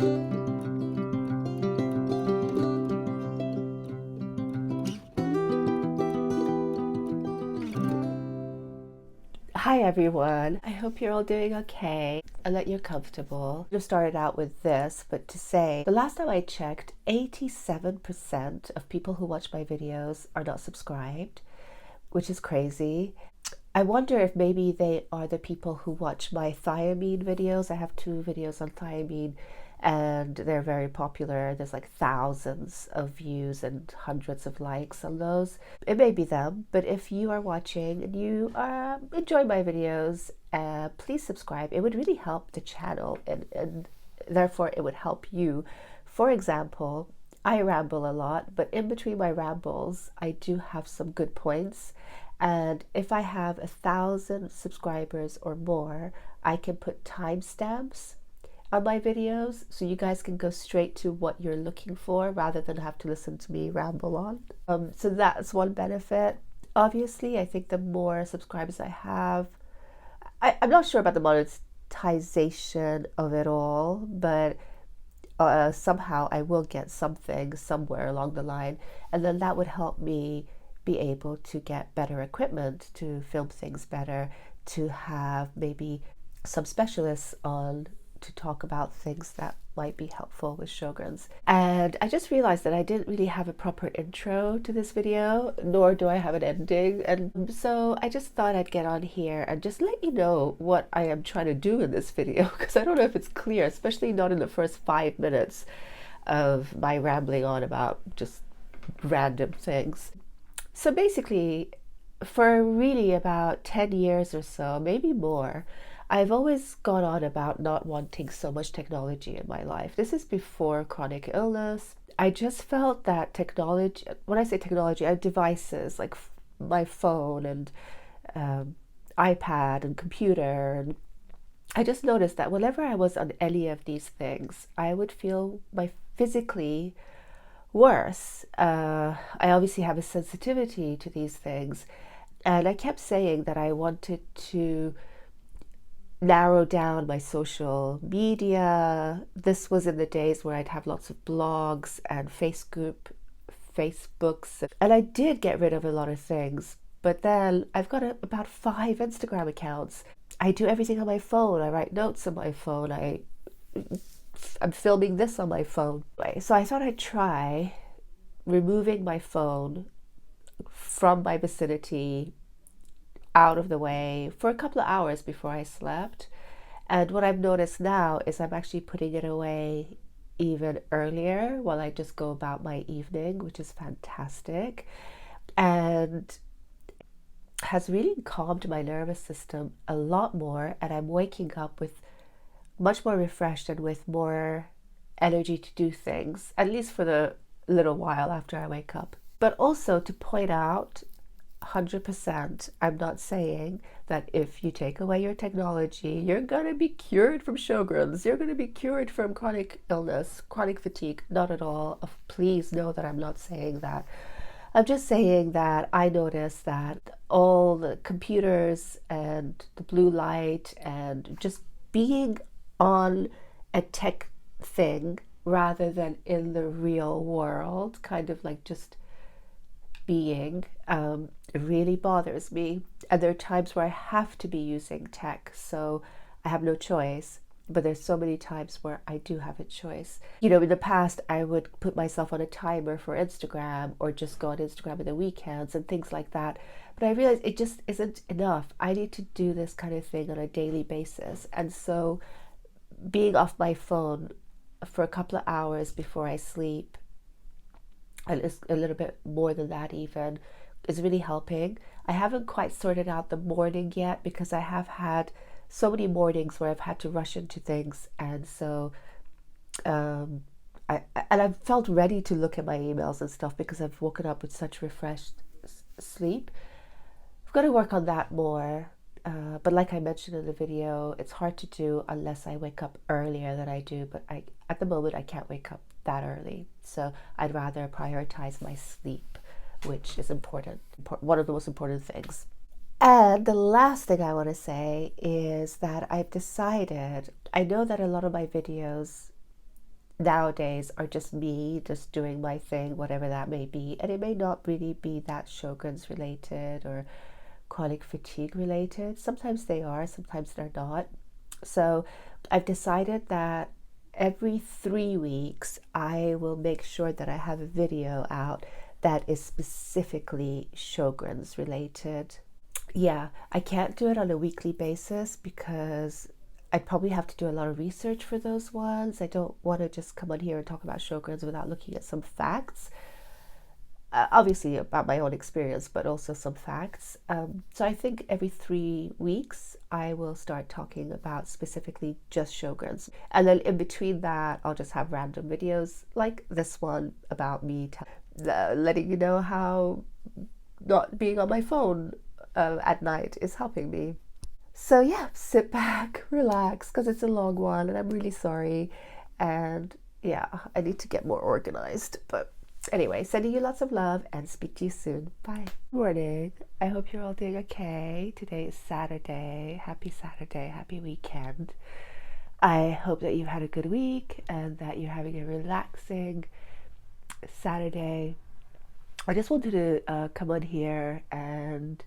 Hi everyone, I hope you're all doing okay and that you're comfortable. I just started out with this, but to say, the last time I checked, 87% of people who watch my videos are not subscribed, which is crazy. I wonder if maybe they are the people who watch my thiamine videos. I have 2 videos on thiamine and they're very popular. There's like thousands of views and hundreds of likes on those. It may be them, but if you are watching and you enjoy my videos, please subscribe. It would really help the channel and therefore it would help you. For example, I ramble a lot, but in between my rambles, I do have some good points. And if I have 1,000 subscribers or more, I can put timestamps on my videos so you guys can go straight to what you're looking for rather than have to listen to me ramble on. So that's one benefit. Obviously, I think the more subscribers I have, I'm not sure about the monetization of it all, but somehow I will get something somewhere along the line, and then that would help me be able to get better equipment to film things better, to have maybe some specialists on to talk about things that might be helpful with Sjogren's. And I just realized that I didn't really have a proper intro to this video, nor do I have an ending. And so I just thought I'd get on here and just let you know what I am trying to do in this video, because I don't know if it's clear, especially not in the first 5 minutes of my rambling on about just random things. So basically, for really about 10 years or so, maybe more, I've always gone on about not wanting so much technology in my life. This is before chronic illness. I just felt that technology, when I say technology, I have devices like my phone and iPad and computer. And I just noticed that whenever I was on any of these things, I would feel physically worse. I obviously have a sensitivity to these things. And I kept saying that I wanted to narrow down my social media. This was in the days where I'd have lots of blogs and Facebooks, and I did get rid of a lot of things. But then I've got about 5 Instagram accounts. I do everything on my phone. I write notes on my phone. I'm filming this on my phone. So I thought I'd try removing my phone from my vicinity, out of the way, for a couple of hours before I slept. And what I've noticed now is I'm actually putting it away even earlier while I just go about my evening, which is fantastic, and has really calmed my nervous system a lot more. And I'm waking up with much more refreshed and with more energy to do things, at least for the little while after I wake up. But also to point out, 100%, I'm not saying that if you take away your technology, you're going to be cured from Sjogren's, you're going to be cured from chronic illness, chronic fatigue. Not at all. Please know that I'm not saying that. I'm just saying that I noticed that all the computers and the blue light and just being on a tech thing rather than in the real world, kind of like just being, really bothers me. And there are times where I have to be using tech, so I have no choice. But there's so many times where I do have a choice. You know, in the past, I would put myself on a timer for Instagram or just go on Instagram in the weekends and things like that. But I realized it just isn't enough. I need to do this kind of thing on a daily basis. And so being off my phone for a couple of hours before I sleep, and it's a little bit more than that even, is really helping. I haven't quite sorted out the morning yet because I have had so many mornings where I've had to rush into things, and so I've felt ready to look at my emails and stuff because I've woken up with such refreshed sleep. I've got to work on that more, but like I mentioned in the video, it's hard to do unless I wake up earlier than I do, but at the moment I can't wake up that early, so I'd rather prioritize my sleep, which is important, one of the most important things. And the last thing I want to say is that I've decided, I know that a lot of my videos nowadays are just me just doing my thing, whatever that may be, and it may not really be that Sjogren's related or chronic fatigue related. Sometimes they are, sometimes they're not. So I've decided that every 3 weeks I will make sure that I have a video out that is specifically Sjogren's related. Yeah, I can't do it on a weekly basis because I'd probably have to do a lot of research for those ones. I don't want to just come on here and talk about Sjogren's without looking at some facts. Obviously about my own experience, but also some facts. So I think every 3 weeks I will start talking about specifically just Sjogren's. And then in between that, I'll just have random videos like this one about me letting you know how not being on my phone at night is helping me. So yeah, sit back, relax, because it's a long one and I'm really sorry. And yeah, I need to get more organized. But anyway, sending you lots of love and speak to you soon. Bye. Morning. I hope you're all doing okay. Today is Saturday. Happy Saturday. Happy weekend. I hope that you've had a good week and that you're having a relaxing Saturday. I just wanted to come on here and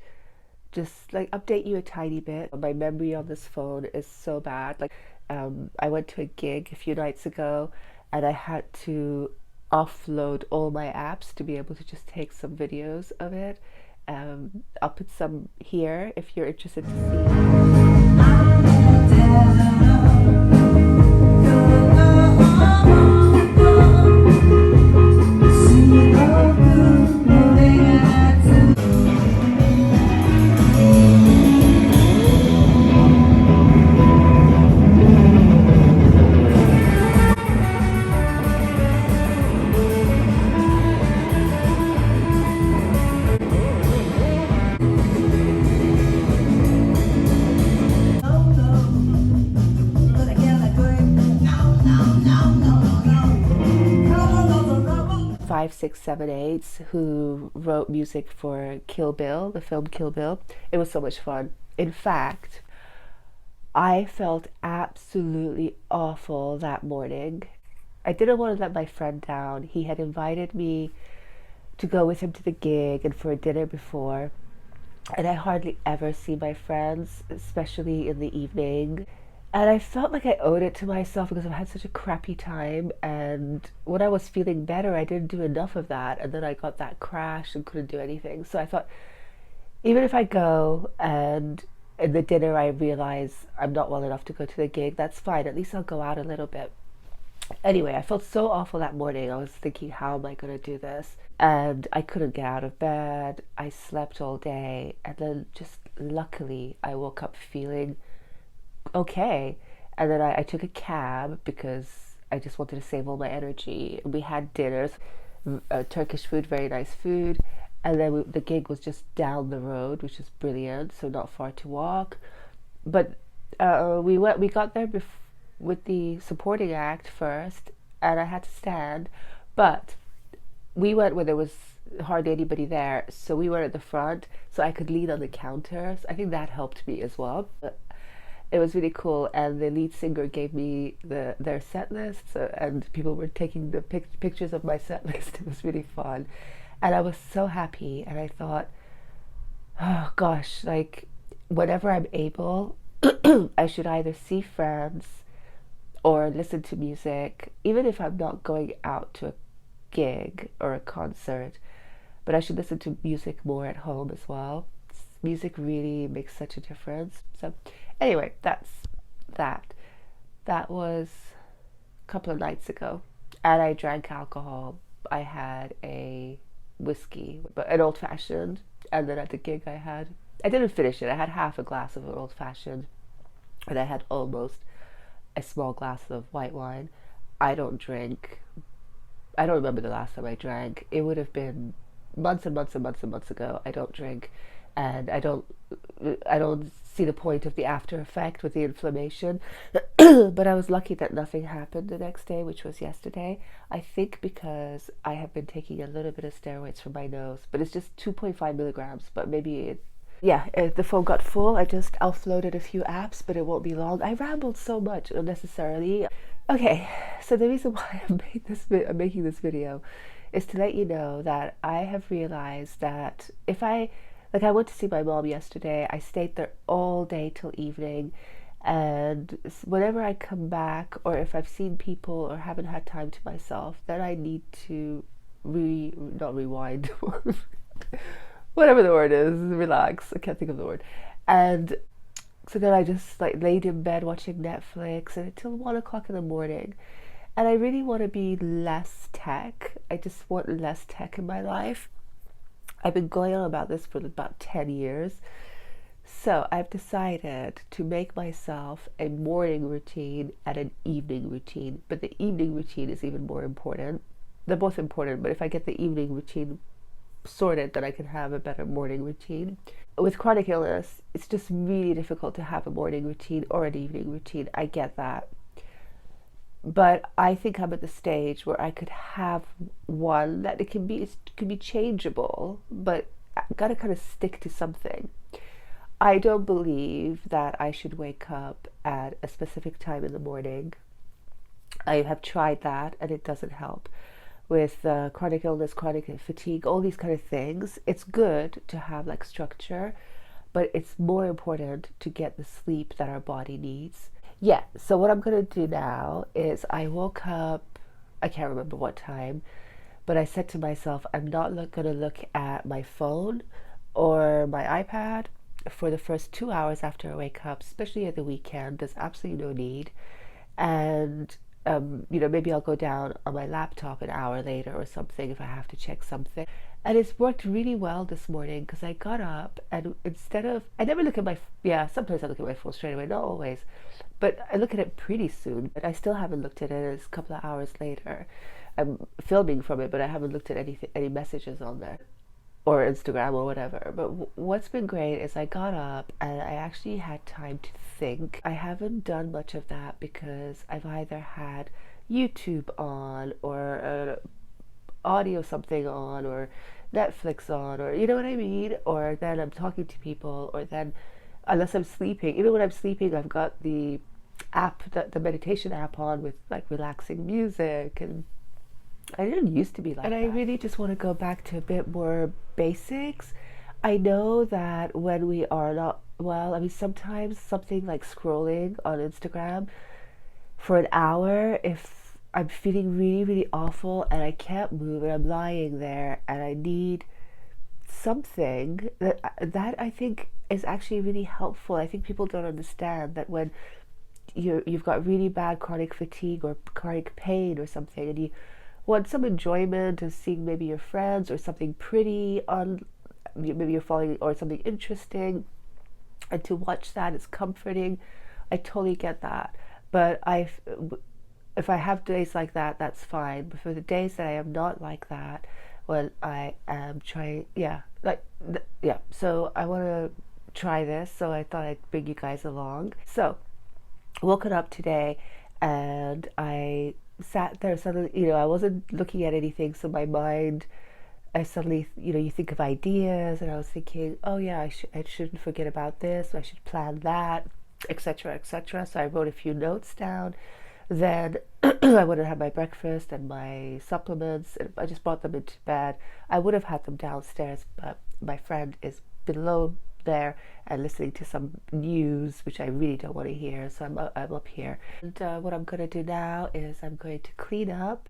just like update you a tiny bit. My memory on this phone is so bad. Like I went to a gig a few nights ago and I had to offload all my apps to be able to just take some videos of it. I'll put some here if you're interested to see. 5678 who wrote music for Kill Bill, the film Kill Bill. It was so much fun. In fact, I felt absolutely awful that morning. I didn't want to let my friend down. He had invited me to go with him to the gig and for a dinner before, and I hardly ever see my friends, especially in the evening. And I felt like I owed it to myself because I've had such a crappy time, and when I was feeling better I didn't do enough of that, and then I got that crash and couldn't do anything. So I thought, even if I go and in the dinner I realize I'm not well enough to go to the gig, that's fine, at least I'll go out a little bit. Anyway, I felt so awful that morning. I was thinking, how am I going to do this? And I couldn't get out of bed. I slept all day, and then just luckily I woke up feeling okay. And then I took a cab because I just wanted to save all my energy. We had dinners, Turkish food, very nice food, and then the gig was just down the road, which is brilliant, so not far to walk. But we got there with the supporting act first, and I had to stand, but we went where there was hardly anybody there, so we were at the front so I could lean on the counter. So I think that helped me as well. It was really cool, and the lead singer gave me their set list, and people were taking the pictures of my set list. It was really fun, and I was so happy. And I thought, oh gosh, like whenever I'm able, I should either see friends or listen to music, even if I'm not going out to a gig or a concert, but I should listen to music more at home as well. Music really makes such a difference. So anyway, that's that. That was a couple of nights ago, and I drank alcohol. I had a whiskey, but an old-fashioned, and then at the gig I didn't finish it. I had half a glass of an old-fashioned, and I had almost a small glass of white wine. I don't drink. I don't remember the last time I drank. It would have been months and months and months and months ago. I don't drink, and I don't see the point of the after effect with the inflammation. But I was lucky that nothing happened the next day, which was yesterday. I think because I have been taking a little bit of steroids for my nose, but it's just 2.5 milligrams, but maybe the phone got full. I just offloaded a few apps, but it won't be long. I rambled so much unnecessarily. Okay, so the reason why I'm making this video is to let you know that I have realized that if I, like, I went to see my mom yesterday. I stayed there all day till evening, and whenever I come back, or if I've seen people or haven't had time to myself, then I need to not rewind, whatever the word is, relax. I can't think of the word. And so then I just like laid in bed watching Netflix and until 1 o'clock in the morning. And I really want to be less tech. I just want less tech in my life. I've been going on about this for about 10 years. So I've decided to make myself a morning routine and an evening routine. But the evening routine is even more important. They're both important, but if I get the evening routine sorted, then I can have a better morning routine. With chronic illness, it's just really difficult to have a morning routine or an evening routine. I get that. But I think I'm at the stage where I could have one that it can be changeable, but I gotta kind of stick to something. I don't believe that I should wake up at a specific time in the morning. I have tried that and it doesn't help. With chronic illness, chronic fatigue, all these kind of things, it's good to have like structure, but it's more important to get the sleep that our body needs. Yeah, so what I'm gonna do now is I woke up, I can't remember what time, but I said to myself, I'm not gonna look at my phone or my iPad for the first 2 hours after I wake up, especially at the weekend. There's absolutely no need. And maybe I'll go down on my laptop an hour later or something if I have to check something. And it's worked really well this morning because I got up and instead of, I never look at my, yeah, sometimes I look at my phone straight away, not always, but I look at it pretty soon. But I still haven't looked at it. It's a couple of hours later. I'm filming from it, but I haven't looked at any messages on there or Instagram or whatever. But what's been great is I got up and I actually had time to think. I haven't done much of that because I've either had YouTube on or audio something on or Netflix on, or you know what I mean, or then I'm talking to people, or then unless I'm sleeping, even when I'm sleeping I've got the app, the meditation app on with like relaxing music. And I didn't used to be like that. And I really just want to go back to a bit more basics. I know that when we are not well, I mean, sometimes something like scrolling on Instagram for an hour, if I'm feeling really, really awful and I can't move and I'm lying there and I need something that I think is actually really helpful. I think people don't understand that when you've got really bad chronic fatigue or chronic pain or something, and you want some enjoyment of seeing maybe your friends or something pretty on, maybe you're following, or something interesting, and to watch that is comforting. I totally get that. But if I have days like that, that's fine. But for the days that I am not like that, when I am trying, yeah, like, yeah. So I want to try this. So I thought I'd bring you guys along. So woken up today and I sat there suddenly, I wasn't looking at anything, so my mind, I suddenly, you think of ideas, and I was thinking, oh yeah, I shouldn't forget about this, I should plan that, etc., etc. So I wrote a few notes down. Then I would have had my breakfast and my supplements, and I just brought them into bed. I would have had them downstairs, but my friend is below there and listening to some news, which I really don't want to hear. So I'm up here. And what I'm going to do now is I'm going to clean up.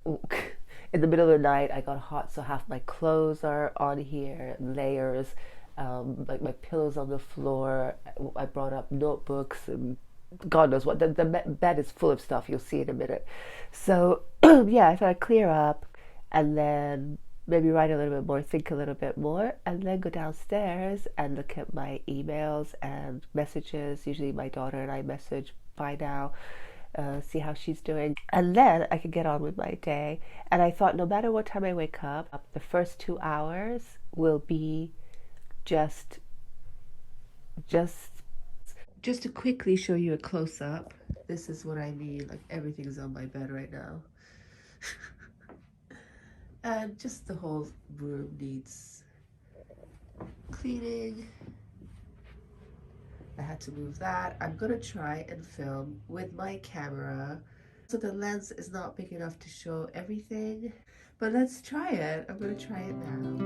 In the middle of the night, I got hot, so half my clothes are on here, layers, like my pillows on the floor. I brought up notebooks and God knows what. The bed is full of stuff. You'll see in a minute. So yeah, I thought I'd clear up and then maybe write a little bit more, think a little bit more, and then go downstairs and look at my emails and messages. Usually my daughter and I message by now, see how she's doing. And then I could get on with my day. And I thought no matter what time I wake up, the first 2 hours will be just to quickly show you a close-up. This is what I mean, like everything's on my bed right now. And just the whole room needs cleaning. I had to move that. I'm gonna try and film with my camera So the lens is not big enough to show everything, but let's try it. I'm gonna try it now.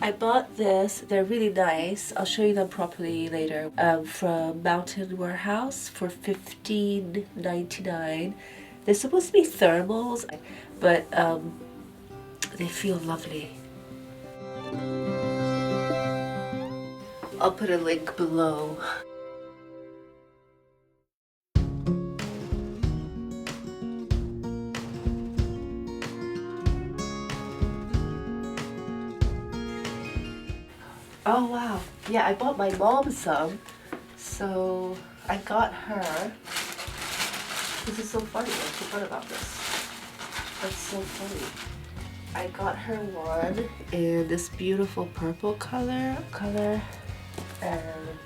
I bought this, they're really nice. I'll show you them properly later. From Mountain Warehouse for $15.99. They're supposed to be thermals, but they feel lovely. I'll put a link below. Oh wow, yeah, I bought my mom some, so I got her. This is so funny, I forgot about this. That's so funny. I got her one in this beautiful purple color, and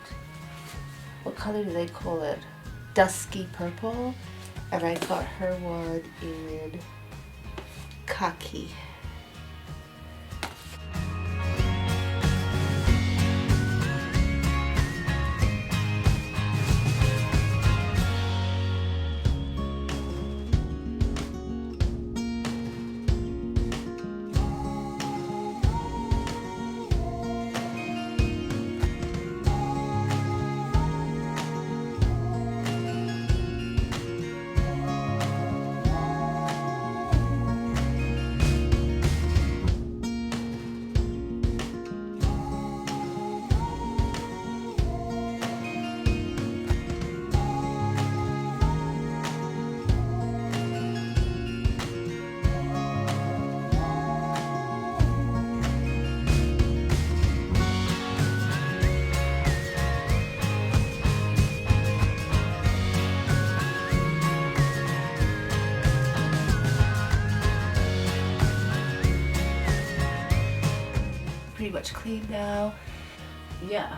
what color do they call it? Dusky purple. And I got her one in khaki. Pretty much clean now. Yeah.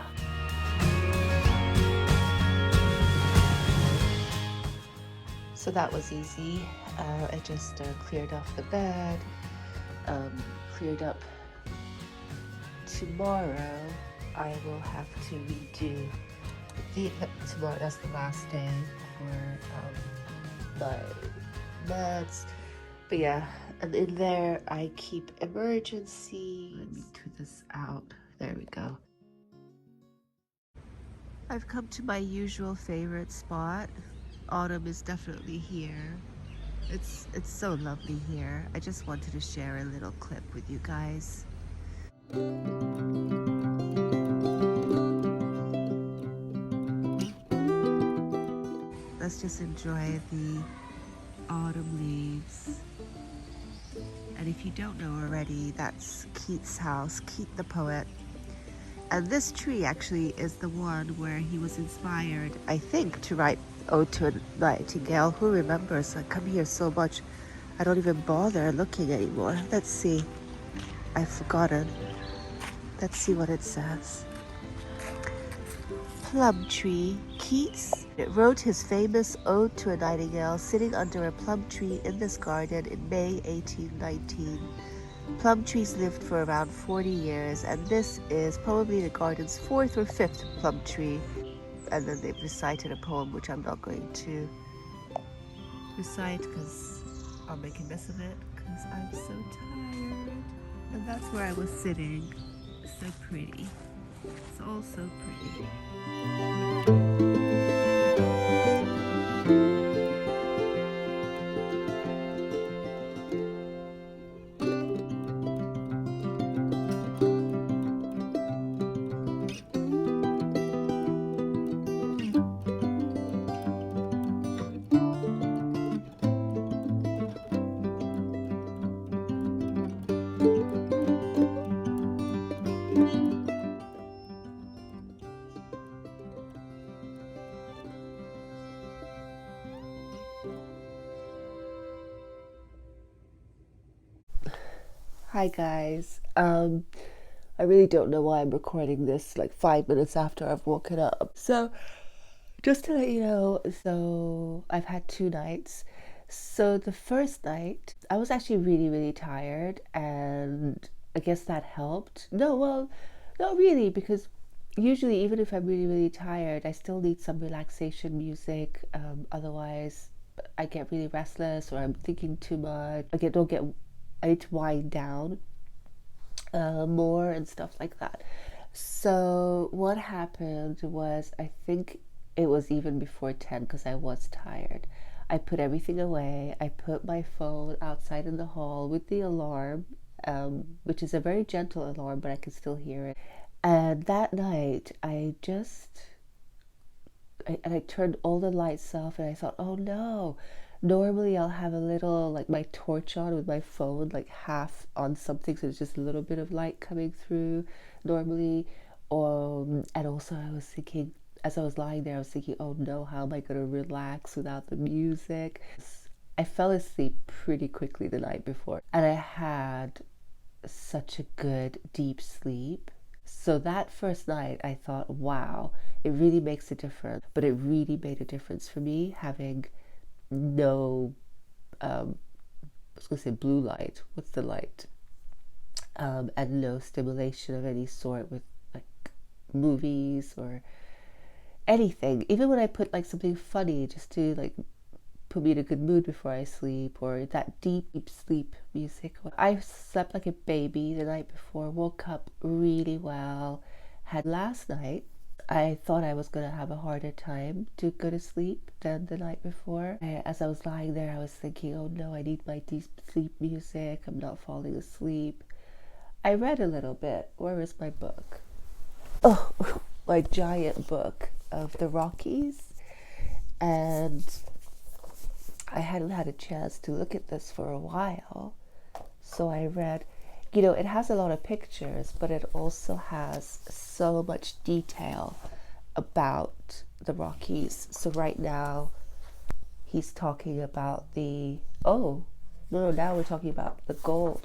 So that was easy. I just cleared off the bed, cleared up. Tomorrow I will have to redo tomorrow. That's the last day for my meds. But yeah, and in there I keep emergency. Let me tweet this out. There we go. I've come to my usual favorite spot. Autumn is definitely here. It's so lovely here. I just wanted to share a little clip with you guys. Let's just enjoy the autumn leaves. And if you don't know already, that's Keats' house, Keats the poet. And this tree actually is the one where he was inspired, I think, to write Ode to a Nightingale. Who remembers? I come here so much, I don't even bother looking anymore. Let's see. I've forgotten. Let's see what it says. Plum tree. Keats wrote his famous Ode to a Nightingale sitting under a plum tree in this garden in May 1819. Plum trees lived for around 40 years, and this is probably the garden's 4th or 5th plum tree. And then they've recited a poem, which I'm not going to recite because I'll make a mess of it because I'm so tired. And that's where I was sitting. So pretty. It's all so pretty. Hi guys. I really don't know why I'm recording this like 5 minutes after I've woken up. So just to let you know, so I've had 2 nights. So the first night, I was actually really tired, and I guess that helped. No, well, not really, because usually, even if I'm really, really tired, I still need some relaxation music. Otherwise, I get really restless or I'm thinking too much. I need to wind down more and stuff like that. So what happened was, I think it was even before 10 because I was tired. I put everything away. I put my phone outside in the hall with the alarm, which is a very gentle alarm, but I can still hear it. And that night, I turned all the lights off and I thought, oh no. Normally I'll have a little, like, my torch on with my phone, like half on something, so there's just a little bit of light coming through normally. And also I was thinking, as I was lying there, I was thinking, oh no, how am I going to relax without the music? I fell asleep pretty quickly the night before, and I had such a good deep sleep. So that first night I thought, wow, it really makes a difference. But it really made a difference for me having no, I was going to say blue light. What's the light? And no stimulation of any sort with, like, movies or anything. Even when I put, like, something funny just to, like, put me in a good mood before I sleep, or that deep, deep sleep music. I slept like a baby the night before, woke up really well. Had last night, I thought I was going to have a harder time to go to sleep than the night before. As I was lying there, I was thinking, oh no, I need my deep sleep music. I'm not falling asleep. I read a little bit. Where is my book? Oh, my giant book of the Rockies. And I hadn't had a chance to look at this for a while. So I read, it has a lot of pictures, but it also has so much detail about the Rockies. So right now, he's talking about now we're talking about the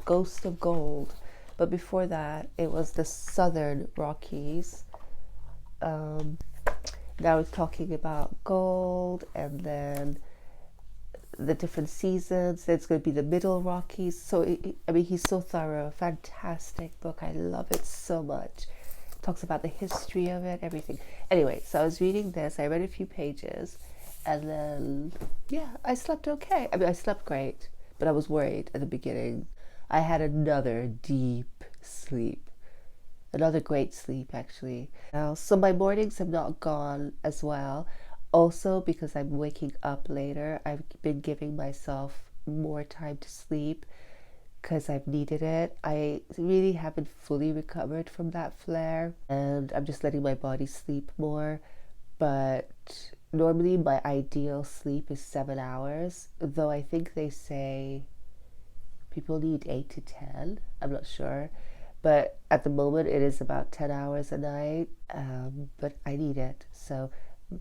Ghost of Gold. But before that, it was the Southern Rockies. Now he's talking about gold, and then the different seasons. It's going to be the Middle Rockies. So he's so thorough. Fantastic book. I love it so much. Talks about the history of it, everything. Anyway, so I was reading this. I read a few pages, and then I slept okay. I slept great, but I was worried at the beginning. I had another deep sleep, another great sleep actually. So my mornings have not gone as well. Also, because I'm waking up later, I've been giving myself more time to sleep because I've needed it. I really haven't fully recovered from that flare, and I'm just letting my body sleep more. But normally my ideal sleep is 7 hours, though I think they say people need 8 to 10. I'm not sure. But at the moment, it is about 10 hours a night. But I need it. So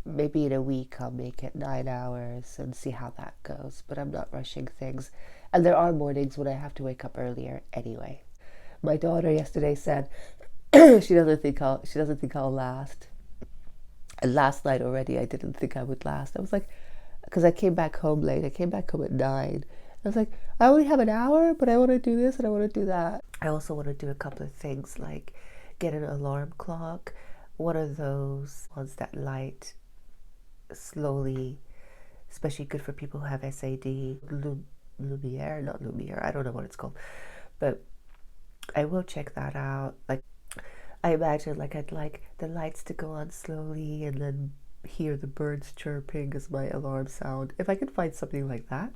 maybe in a week I'll make it 9 hours and see how that goes, but I'm not rushing things. And there are mornings when I have to wake up earlier anyway. My daughter yesterday said she doesn't think I'll last. And last night already I didn't think I would last. I was like, because I came back home late. I came back home at 9. I was like, I only have an hour, but I want to do this and I want to do that. I also want to do a couple of things, like get an alarm clock. One of those ones that light slowly, especially good for people who have SAD. Lumiere, not Lumiere, I don't know what it's called, but I will check that out. Like, I imagine, like, I'd like the lights to go on slowly and then hear the birds chirping as my alarm sound. If I can find something like that,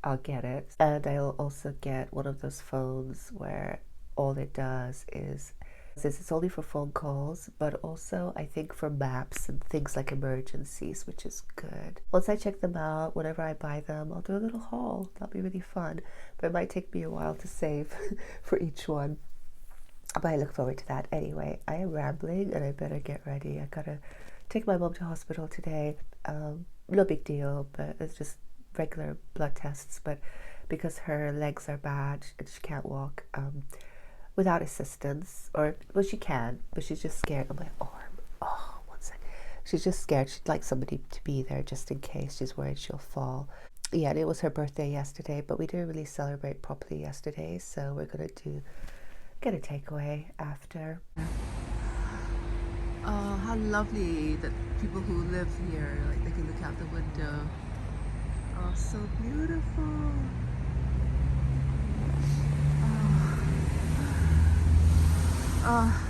I'll get it. And I'll also get one of those phones where all it does is, since it's only for phone calls, but also I think for maps and things like emergencies, which is good. Once I check them out, whenever I buy them, I'll do a little haul. That'll be really fun, but it might take me a while to save for each one. But I look forward to that. Anyway, I am rambling and I better get ready. I gotta take my mom to hospital today. No big deal, but it's just regular blood tests, but because her legs are bad and she can't walk, without assistance, or, well, she can, but she's just scared of my arm. Oh, one sec. She's just scared. She'd like somebody to be there just in case. She's worried she'll fall. Yeah, and it was her birthday yesterday, but we didn't really celebrate properly yesterday, so we're gonna get a takeaway after. Oh, how lovely that people who live here, like they can look out the window. Oh, so beautiful.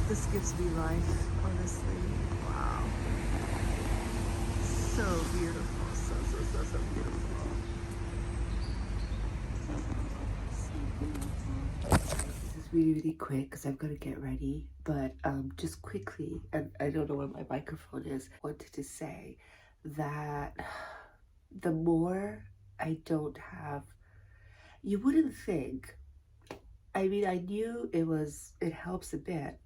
This gives me life, honestly. Wow. So beautiful. So beautiful. So beautiful. This is really quick because I've got to get ready. But just quickly, and I don't know where my microphone is, I wanted to say that the more I don't have, you wouldn't think. I mean, I knew it helps a bit.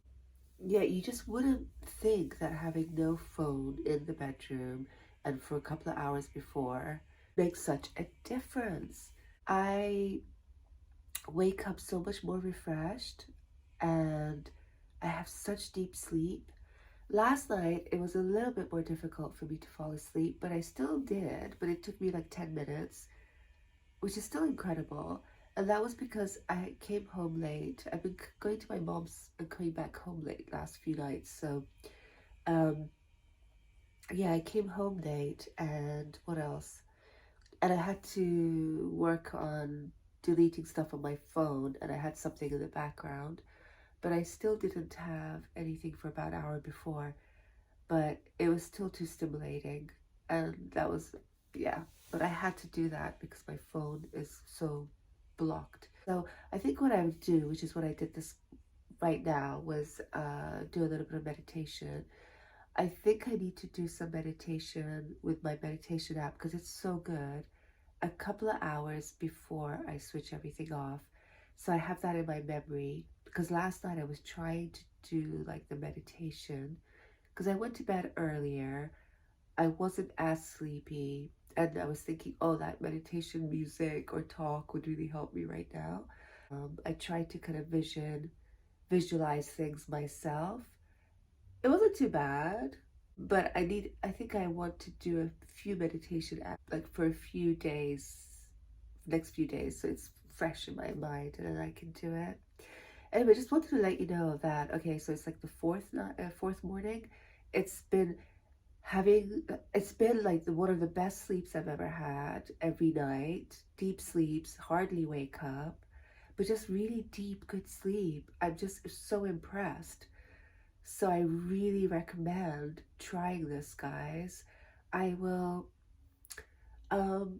Yeah, you just wouldn't think that having no phone in the bedroom and for a couple of hours before makes such a difference. I wake up so much more refreshed and I have such deep sleep. Last night, it was a little bit more difficult for me to fall asleep, but I still did. But it took me like 10 minutes, which is still incredible. And that was because I came home late. I've been going to my mom's and coming back home late last few nights. So, um, yeah, I came home late and what else? And I had to work on deleting stuff on my phone and I had something in the background. But I still didn't have anything for about an hour before. But it was still too stimulating. And that was, yeah. But I had to do that because my phone is so blocked. So I think what I would do, which is what I did this right now, was do a little bit of meditation. I think I need to do some meditation with my meditation app because it's so good. A couple of hours before I switch everything off. So I have that in my memory because last night I was trying to do like the meditation because I went to bed earlier. I wasn't as sleepy and I was thinking, oh, that meditation music or talk would really help me right now. I tried to kind of visualize things myself. It wasn't too bad, but I think I want to do a few meditation like for a few days, next few days, so it's fresh in my mind and then I can do it. Anyway, just wanted to let you know that, okay, so it's like the fourth morning. It's been it's been like one of the best sleeps I've ever had every night. Deep sleeps, hardly wake up, but just really deep, good sleep. I'm just so impressed. So I really recommend trying this, guys. I will, um,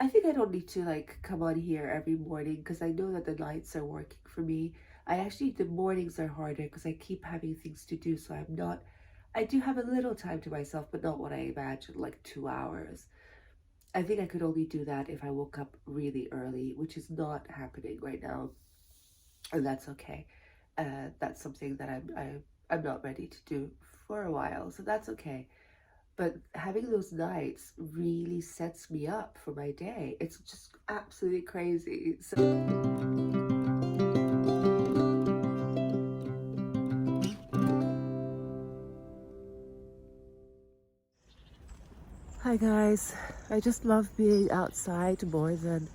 I think I don't need to like come on here every morning because I know that the nights are working for me. The mornings are harder because I keep having things to do. So I do have a little time to myself, but not what I imagined, like 2 hours. I think I could only do that if I woke up really early, which is not happening right now. And that's okay. That's something that I'm not ready to do for a while, so that's okay. But having those nights really sets me up for my day. It's just absolutely crazy. So hi guys, I just love being outside more than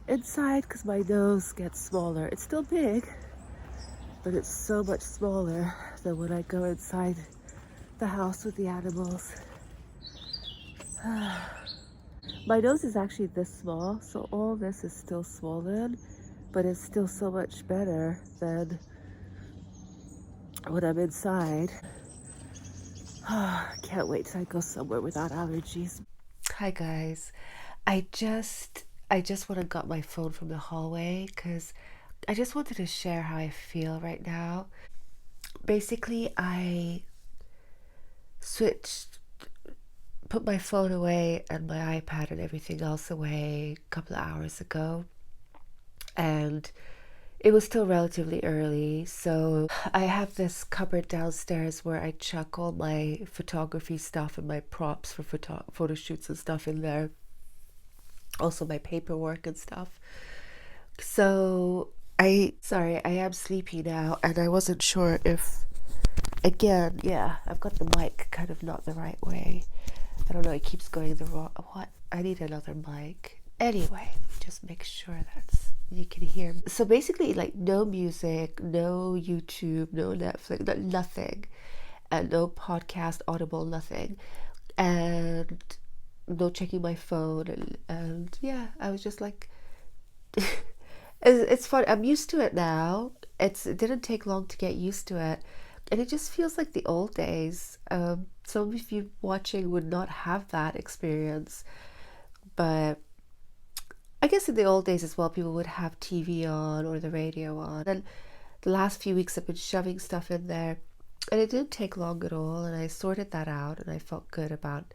inside because my nose gets smaller. It's still big, but it's so much smaller than when I go inside the house with the animals. My nose is actually this small, so all this is still swollen, but it's still so much better than when I'm inside. Can't wait till I go somewhere without allergies. Hi guys, I just went and got my phone from the hallway because I just wanted to share how I feel right now. Basically, I switched, put my phone away and my iPad and everything else away a couple of hours ago, and it was still relatively early, so I have this cupboard downstairs where I chuck all my photography stuff and my props for photo shoots and stuff in there, also my paperwork and stuff. So sorry, I am sleepy now and I wasn't sure if, again, yeah, I've got the mic kind of not the right way. I don't know, it keeps going the wrong, what? I need another mic. Anyway, just make sure you can hear me. So basically, like, no music, no YouTube, no Netflix, nothing. and no podcast, Audible, nothing, and no checking my phone, and yeah, I was just like, it's fun. I'm used to it now. It didn't take long to get used to it, and it just feels like the old days. Some of you watching would not have that experience, but I guess in the old days as well, people would have TV on or the radio on. And the last few weeks I've been shoving stuff in there, and it didn't take long at all, and I sorted that out, and I felt good about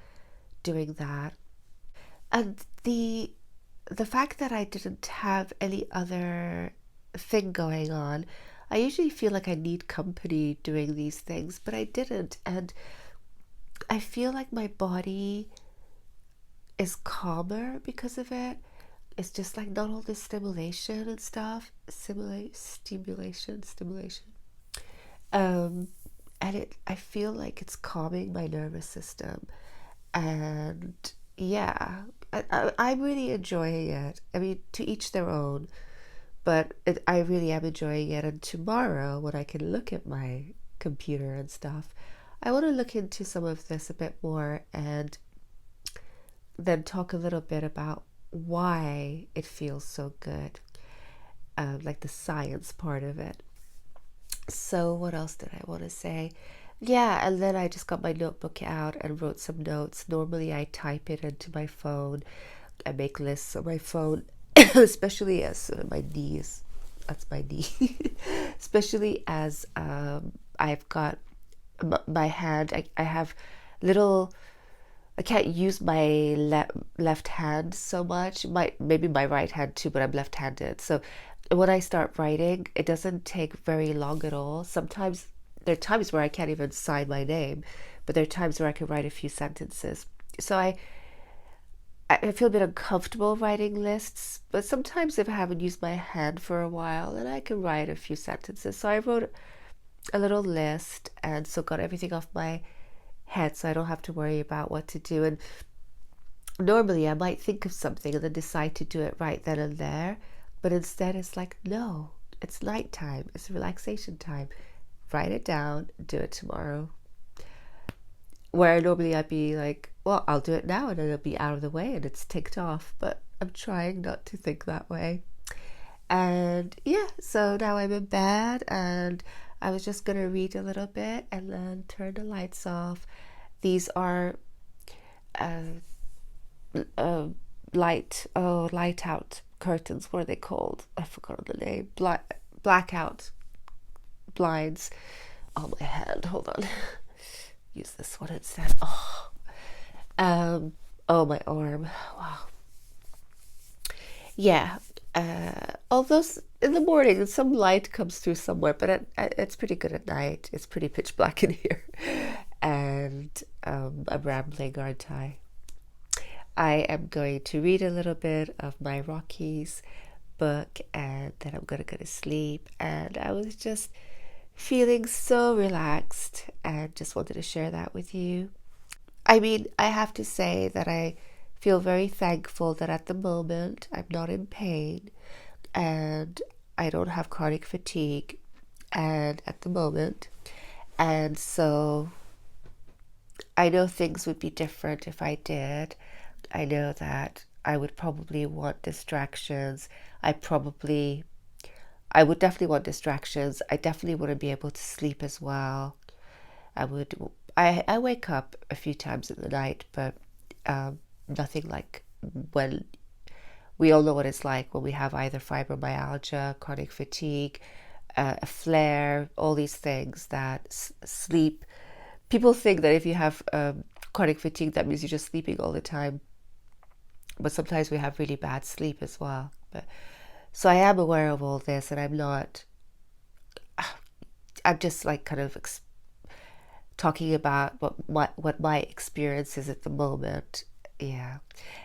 doing that. And the fact that I didn't have any other thing going on, I usually feel like I need company doing these things, but I didn't. And I feel like my body is calmer because of it. It's just like not all this stimulation and stuff. Stimulation. And I feel like it's calming my nervous system. And yeah, I'm really enjoying it. I mean, to each their own, but I really am enjoying it. And tomorrow, when I can look at my computer and stuff, I want to look into some of this a bit more and then talk a little bit about why it feels so good, like the science part of it. So what else did I want to say? Yeah, and then I just got my notebook out and wrote some notes. Normally I type it into my phone. I make lists on my phone, especially as my knees. That's my knee. Especially as I've got my hand. I have little. I can't use my left hand so much. Maybe my right hand too, but I'm left-handed. So when I start writing, it doesn't take very long at all. Sometimes there are times where I can't even sign my name, but there are times where I can write a few sentences. So I feel a bit uncomfortable writing lists, but sometimes if I haven't used my hand for a while, then I can write a few sentences. So I wrote a little list and so got everything off my head so I don't have to worry about what to do. And normally I might think of something and then decide to do it right then and there, but instead it's like, no, it's nighttime, it's relaxation time. Write it down, do it tomorrow. Where normally I'd be like, well, I'll do it now and it'll be out of the way and it's ticked off, but I'm trying not to think that way. And yeah, so now I'm in bed and I was just going to read a little bit and then turn the lights off. These are light out curtains. What are they called? I forgot the name. Blackout blinds on my hand. Hold on. Use this one instead. Oh, my arm. Wow. Yeah. Although in the morning some light comes through somewhere, but it's pretty good at night. It's pretty pitch black in here. And I'm rambling, aren't I? I am going to read a little bit of my Rockies book and then I'm going to go to sleep. And I was just feeling so relaxed and just wanted to share that with you. I mean, I have to say that I feel very thankful that at the moment I'm not in pain and I don't have chronic fatigue and at the moment. And so I know things would be different if I did. I know that I would probably want distractions. I would definitely want distractions. I definitely wouldn't be able to sleep as well. I wake up a few times in the night, but nothing like when we all know what it's like when we have either fibromyalgia, chronic fatigue, a flare, all these things that sleep. People think that if you have chronic fatigue, that means you're just sleeping all the time. But sometimes we have really bad sleep as well. So I am aware of all this, and I'm just like kind of talking about what my experience is at the moment. Yeah.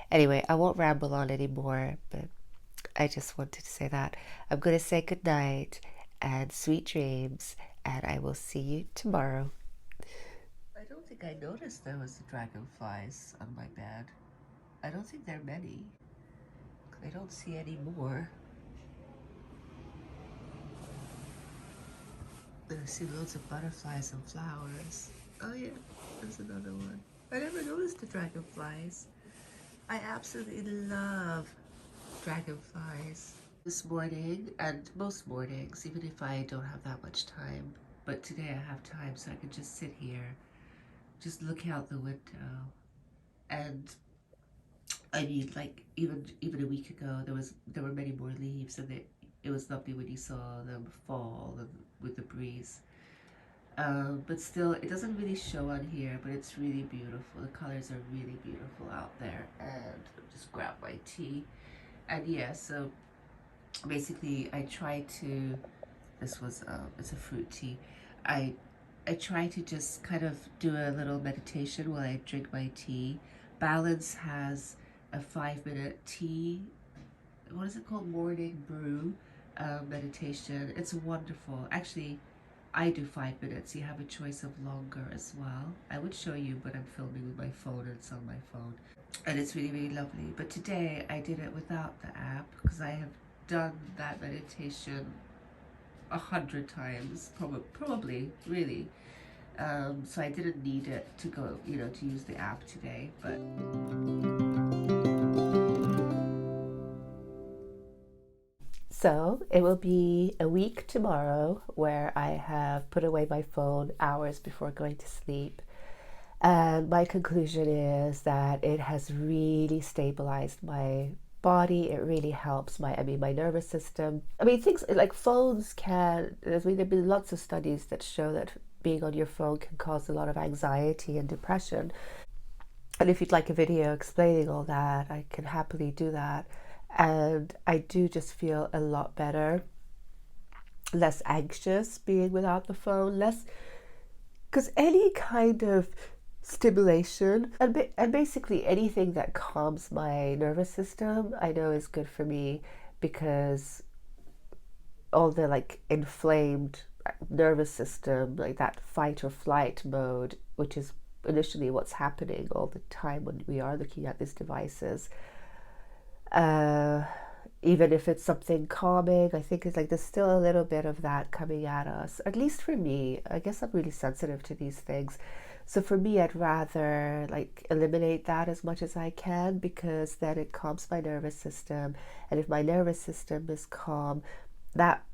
Anyway, I won't ramble on anymore, but I just wanted to say that. I'm going to say good night and sweet dreams, and I will see you tomorrow. I don't think I noticed there was dragonflies on my bed. I don't think there are many. I don't see any more. I see loads of butterflies and flowers. Oh yeah, there's another one. I never noticed the dragonflies. I absolutely love dragonflies. This morning, and most mornings, even if I don't have that much time, but today I have time, so I can just sit here, just look out the window. And I mean, like even a week ago, there were many more leaves, and it was lovely when you saw them fall and with the breeze. But still, it doesn't really show on here, but it's really beautiful. The colors are really beautiful out there. And just grab my tea. And yeah, so basically, I try to. This was it's a fruit tea. I I try to just kind of do a little meditation while I drink my tea. Balance has a 5 minute tea. What is it called? Morning brew meditation. It's wonderful. Actually, I do 5 minutes. You have a choice of longer as well. I would show you, but I'm filming with my phone and it's on my phone. And it's really, really lovely. But today I did it without the app because I have done that meditation 100 times, probably, really. So I didn't need it to go, to use the app today. But so it will be a week tomorrow where I have put away my phone hours before going to sleep. And my conclusion is that it has really stabilized my body. It really helps my nervous system. Things like phones there's been lots of studies that show that being on your phone can cause a lot of anxiety and depression. And if you'd like a video explaining all that, I can happily do that. And I do just feel a lot better, less anxious being without the phone, because any kind of stimulation and basically anything that calms my nervous system I know is good for me, because all the inflamed nervous system, like that fight or flight mode, which is initially what's happening all the time when we are looking at these devices, even if it's something calming, I think it's there's still a little bit of that coming at us, at least for me. I guess I'm really sensitive to these things. So for me, I'd rather eliminate that as much as I can, because then it calms my nervous system. And if my nervous system is calm, that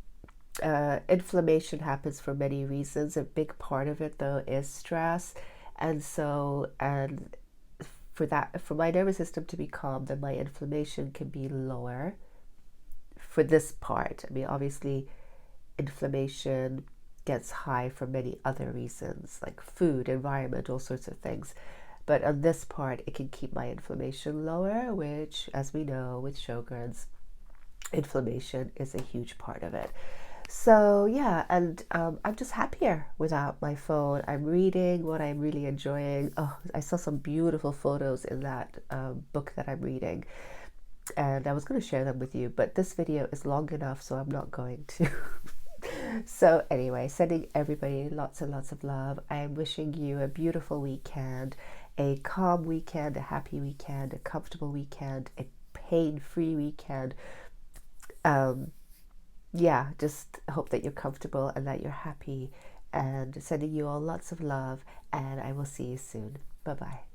inflammation happens for many reasons. A big part of it, though, is stress. And for my nervous system to be calm, then my inflammation can be lower. For this part, obviously, inflammation gets high for many other reasons, like food, environment, all sorts of things. But on this part, it can keep my inflammation lower, which, as we know, with Sjogren's, inflammation is a huge part of it. So yeah, and I'm just happier without my phone. I'm reading what I'm really enjoying. Oh, I saw some beautiful photos in that book that I'm reading, and I was going to share them with you, but this video is long enough, so I'm not going to. So anyway, sending everybody lots and lots of love. I am wishing you a beautiful weekend, a calm weekend, a happy weekend, a comfortable weekend, a pain-free weekend. Yeah, just hope that you're comfortable and that you're happy, and sending you all lots of love, and I will see you soon. Bye-bye.